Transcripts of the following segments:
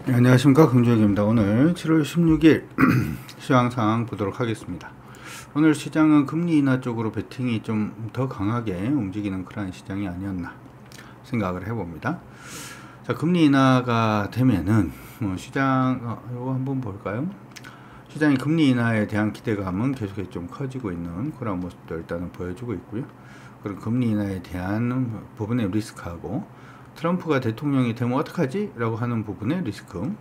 네, 안녕하십니까, 금주혁입니다. 오늘 7월 16일 시황 상황 보도록 하겠습니다. 오늘 시장은 금리 인하 쪽으로 베팅이 좀 더 강하게 움직이는 그런 시장이 아니었나 생각을 해봅니다. 자, 금리 인하가 되면은 시장 이거 한번 볼까요? 시장이 금리 인하에 대한 기대감은 계속해서 좀 커지고 있는 그런 모습도 일단은 보여주고 있고요. 그리고 금리 인하에 대한 부분의 리스크하고 트럼프가 대통령이 되면 어떡하지? 라고 하는 부분의 리스크,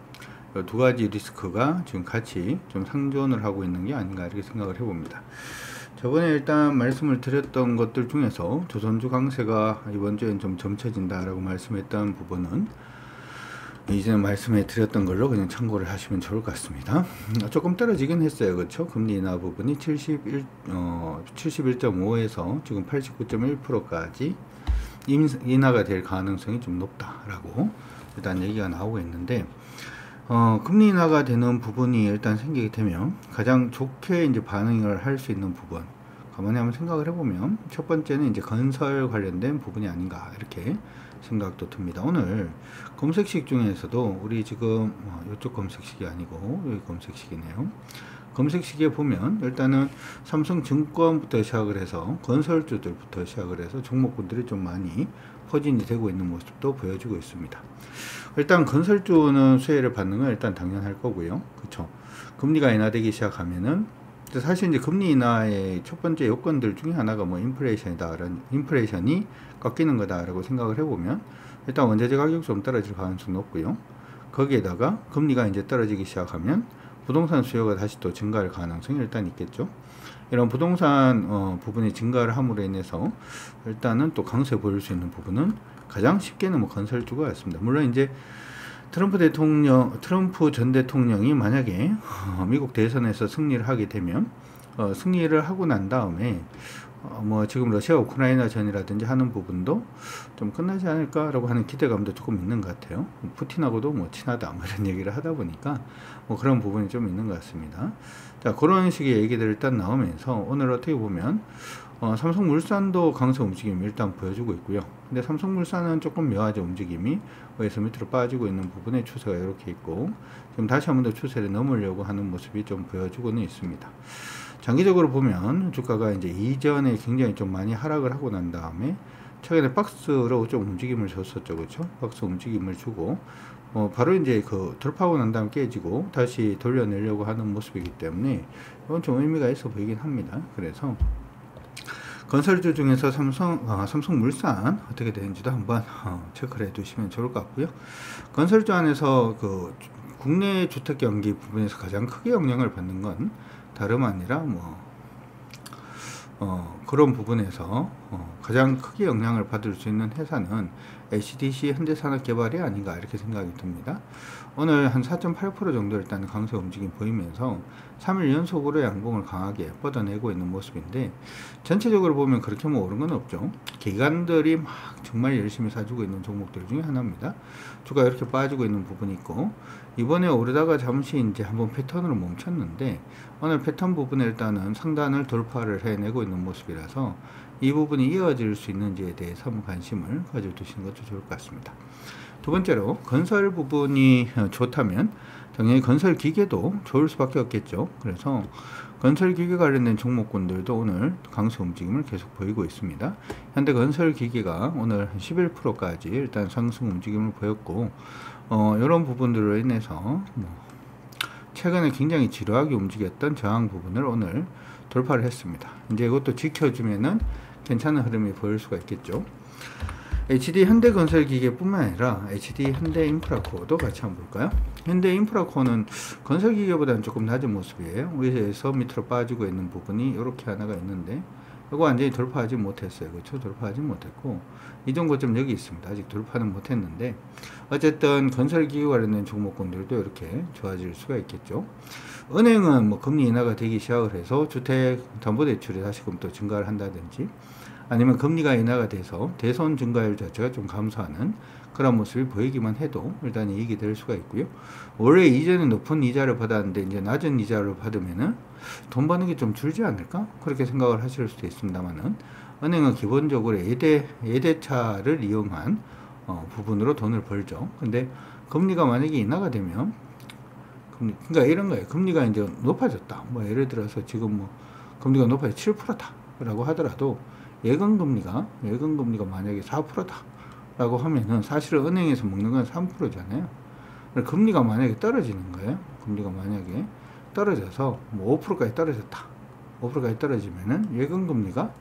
두 가지 리스크가 지금 같이 좀 상존을 하고 있는 게 아닌가 이렇게 생각을 해봅니다. 저번에 일단 말씀을 드렸던 것들 중에서 조선주 강세가 이번 주엔 좀 점쳐진다라고 말씀했던 부분은 이제는 말씀해 드렸던 걸로 그냥 참고를 하시면 좋을 것 같습니다. 조금 떨어지긴 했어요. 그렇죠? 금리 인하 부분이 71.5에서 지금 89.1%까지 인하가 될 가능성이 좀 높다라고 일단 얘기가 나오고 있는데, 금리 인하가 되는 부분이 일단 생기게 되면 가장 좋게 이제 반응을 할 수 있는 부분, 가만히 한번 생각을 해보면 첫 번째는 이제 건설 관련된 부분이 아닌가 이렇게 생각도 듭니다. 오늘 검색식 중에서도 우리 지금 이쪽 검색식이 아니고 여기 검색식이네요. 검색식에 보면 일단은 삼성증권부터 시작을 해서 건설주들부터 시작을 해서 종목군들이 좀 많이 포진이 되고 있는 모습도 보여주고 있습니다. 일단 건설주는 수혜를 받는 건 일단 당연할 거고요. 그렇죠? 금리가 인하되기 시작하면은 사실 이제 금리 인하의 첫 번째 요건들 중에 하나가 뭐 인플레이션이다, 인플레이션이 꺾이는 거다라고 생각을 해보면 일단 원자재 가격 좀 떨어질 가능성이 높고요. 거기에다가 금리가 이제 떨어지기 시작하면 부동산 수요가 다시 또 증가할 가능성이 일단 있겠죠. 이런 부동산 부분이 증가를 함으로 인해서 일단은 또 강세 보일 수 있는 부분은 가장 쉽게는 뭐 건설주가 같습니다. 물론 이제 트럼프 전 대통령이 만약에 미국 대선에서 승리를 하게 되면 승리를 하고 난 다음에 뭐 지금 러시아 우크라이나 전이라든지 하는 부분도 좀 끝나지 않을까라고 하는 기대감도 조금 있는 것 같아요. 푸틴하고도 뭐 친하다 뭐 이런 얘기를 하다 보니까 뭐 그런 부분이 좀 있는 것 같습니다. 자, 그런 식의 얘기들 일단 나오면서 오늘 어떻게 보면 삼성물산도 강세 움직임을 일단 보여주고 있고요. 근데 삼성물산은 조금 묘하죠. 움직임이 위에서 밑으로 빠지고 있는 부분에 추세가 이렇게 있고 지금 다시 한 번 더 추세를 넘으려고 하는 모습이 좀 보여주고는 있습니다. 장기적으로 보면 주가가 이제 이전에 굉장히 좀 많이 하락을 하고 난 다음에 최근에 박스로 좀 움직임을 줬었죠. 그렇죠? 박스 움직임을 주고 바로 이제 그 돌파하고 난 다음 깨지고 다시 돌려내려고 하는 모습이기 때문에 이건 좀 의미가 있어 보이긴 합니다. 그래서 건설주 중에서 삼성물산 어떻게 되는지도 한번 체크를 해 두시면 좋을 것 같고요. 건설주 안에서 그 국내 주택 경기 부분에서 가장 크게 영향을 받는 건 다름 아니라 그런 부분에서 가장 크게 영향을 받을 수 있는 회사는 HDC 현대산업개발이 아닌가 이렇게 생각이 듭니다. 오늘 한 4.8% 정도 일단 강세 움직임 보이면서 3일 연속으로 양봉을 강하게 뻗어내고 있는 모습인데, 전체적으로 보면 그렇게 뭐 오른 건 없죠. 기관들이 막 정말 열심히 사주고 있는 종목들 중에 하나입니다. 주가 이렇게 빠지고 있는 부분이 있고, 이번에 오르다가 잠시 이제 한번 패턴으로 멈췄는데 오늘 패턴 부분에 일단은 상단을 돌파를 해내고 있는 모습이라서 이 부분이 이어질 수 있는지에 대해서 한번 관심을 가져두시는 것도 좋을 것 같습니다. 두 번째로 건설 부분이 좋다면 당연히 건설 기계도 좋을 수밖에 없겠죠. 그래서 건설 기계 관련된 종목군들도 오늘 강세 움직임을 계속 보이고 있습니다. 현대 건설 기계가 오늘 11%까지 일단 상승 움직임을 보였고, 이런 부분들로 인해서 최근에 굉장히 지루하게 움직였던 저항 부분을 오늘 돌파를 했습니다. 이제 이것도 지켜주면은 괜찮은 흐름이 보일 수가 있겠죠. HD 현대건설기계뿐만 아니라 HD 현대인프라코어도 같이 한번 볼까요? 현대인프라코어는 건설기계보다는 조금 낮은 모습이에요. 위에서 밑으로 빠지고 있는 부분이 이렇게 하나가 있는데 이거 완전히 돌파하지 못했어요. 그렇죠? 돌파하지 못했고 이동 고점 여기 있습니다. 아직 돌파는 못했는데 어쨌든 건설기계 관련된 종목군들도 이렇게 좋아질 수가 있겠죠. 은행은 뭐 금리 인하가 되기 시작을 해서 주택담보대출이 다시금 또 증가를 한다든지 아니면 금리가 인하가 돼서 대손 증가율 자체가 좀 감소하는 그런 모습이 보이기만 해도 일단 이익이 될 수가 있고요. 원래 이전에 높은 이자를 받았는데 이제 낮은 이자를 받으면은 돈 버는 게 좀 줄지 않을까? 그렇게 생각을 하실 수도 있습니다만은 은행은 기본적으로 예대차를 이용한 부분으로 돈을 벌죠. 근데 금리가 만약에 인하가 되면 그러니까 이런 거예요. 금리가 이제 높아졌다. 뭐 예를 들어서 지금 뭐 금리가 높아져 7%다 라고 하더라도 예금 금리가 만약에 4%다 라고 하면은 사실은 은행에서 먹는 건 3%잖아요. 금리가 만약에 떨어지는 거예요. 금리가 만약에 떨어져서 뭐 5%까지 떨어졌다. 5%까지 떨어지면은 예금 금리가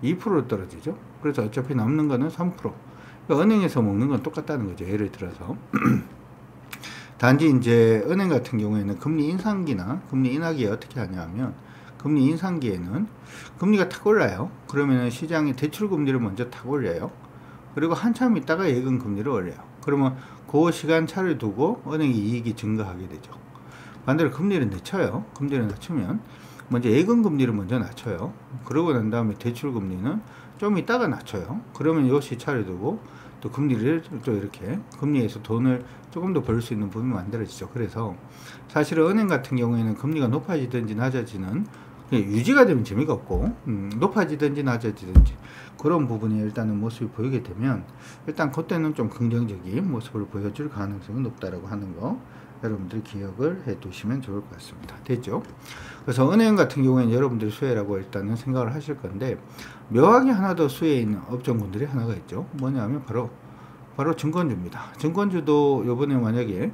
2%로 떨어지죠. 그래서 어차피 남는 거는 3%. 그러니까 은행에서 먹는 건 똑같다는 거죠. 예를 들어서. 단지 이제 은행 같은 경우에는 금리 인상기나 금리 인하기에 어떻게 하냐면, 금리 인상기에는 금리가 탁 올라요. 그러면 시장이 대출 금리를 먼저 탁 올려요. 그리고 한참 있다가 예금 금리를 올려요. 그러면 그 시간 차를 두고 은행의 이익이 증가하게 되죠. 반대로 금리를 낮춰요. 금리를 낮추면 먼저 예금 금리를 먼저 낮춰요. 그러고 난 다음에 대출 금리는 좀 있다가 낮춰요. 그러면 요 시차를 두고 또 금리를 또 이렇게 금리에서 돈을 조금 더 벌 수 있는 부분이 만들어지죠. 그래서 사실은 은행 같은 경우에는 금리가 높아지든지 낮아지는 유지가 되면 재미가 없고, 높아지든지 낮아지든지 그런 부분이 일단은 모습이 보이게 되면 일단 그때는 좀 긍정적인 모습을 보여줄 가능성이 높다라고 하는 거 여러분들 기억을 해 두시면 좋을 것 같습니다. 됐죠? 그래서 은행 같은 경우에는 여러분들 수혜라고 일단은 생각을 하실 건데, 묘하게 하나 더 수혜에 있는 업종군들이 하나가 있죠. 뭐냐면 바로 증권주입니다. 증권주도 요번에 만약에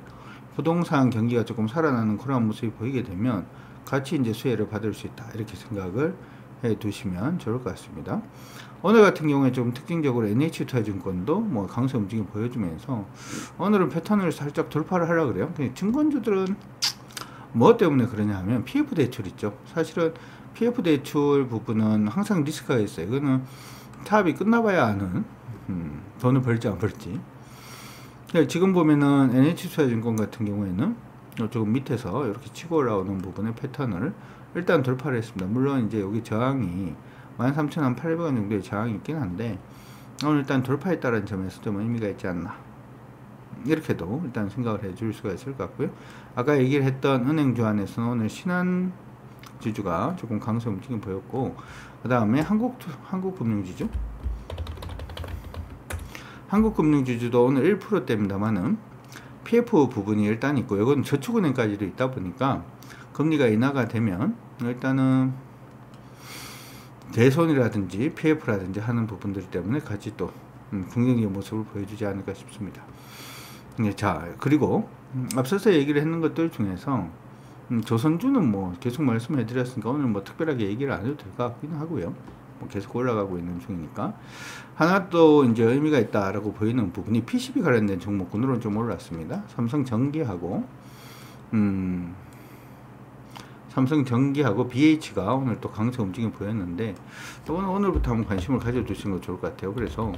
부동산 경기가 조금 살아나는 그런 모습이 보이게 되면 같이 이제 수혜를 받을 수 있다, 이렇게 생각을 해 두시면 좋을 것 같습니다. 오늘 같은 경우에 좀 특징적으로 NH투자증권도 뭐 강세 움직임 보여주면서 오늘은 패턴을 살짝 돌파를 하려고 그래요. 증권주들은 뭐 때문에 그러냐 하면 PF 대출 있죠. 사실은 PF 대출 부분은 항상 리스크가 있어요. 이거는 사업이 끝나봐야 아는 돈을 벌지 안 벌지. 지금 보면은 NH투자증권 같은 경우에는 조금 밑에서 이렇게 치고 올라오는 부분의 패턴을 일단 돌파를 했습니다. 물론 이제 여기 저항이 13,800원 정도의 저항이 있긴 한데 오늘 일단 돌파했다는 점에서 좀 의미가 있지 않나, 이렇게도 일단 생각을 해줄 수가 있을 것 같고요. 아까 얘기를 했던 은행주 안에서는 오늘 신한지주가 조금 강세 움직임 보였고, 그 다음에 한국금융지주, 한국금융지주도 오늘 1%대입니다만은 PF 부분이 일단 있고, 이건 저축은행까지도 있다 보니까 금리가 인하가 되면 일단은 대손이라든지 PF라든지 하는 부분들 때문에 같이 또 긍정적인 모습을 보여주지 않을까 싶습니다. 자, 그리고 앞서서 얘기를 했는 것들 중에서 조선주는 뭐 계속 말씀해 드렸으니까 오늘 뭐 특별하게 얘기를 안 해도 될 것 같기는 하고요. 뭐 계속 올라가고 있는 중이니까. 하나 또 이제 의미가 있다라고 보이는 부분이 PCB 관련된 종목군으로는 좀 올랐습니다. 삼성전기하고 BH가 오늘 또 강세 움직임 보였는데, 또 오늘부터 한번 관심을 가져두시는 거 좋을 것 같아요. 그래서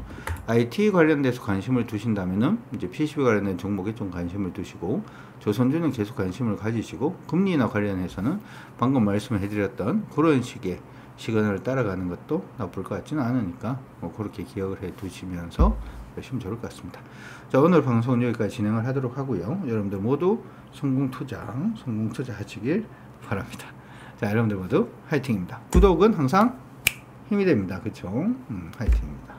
IT 관련돼서 관심을 두신다면은 이제 PCB 관련된 종목에 좀 관심을 두시고, 조선주는 계속 관심을 가지시고, 금리나 관련해서는 방금 말씀해 드렸던 그런 식의 시그널을 따라가는 것도 나쁠 것 같지는 않으니까 뭐 그렇게 기억을 해 두시면서 하시면 좋을 것 같습니다. 자, 오늘 방송은 여기까지 진행을 하도록 하고요. 여러분들 모두 성공투자 하시길 바랍니다. 자, 여러분들 모두 화이팅입니다. 구독은 항상 힘이 됩니다. 그쵸? 화이팅입니다.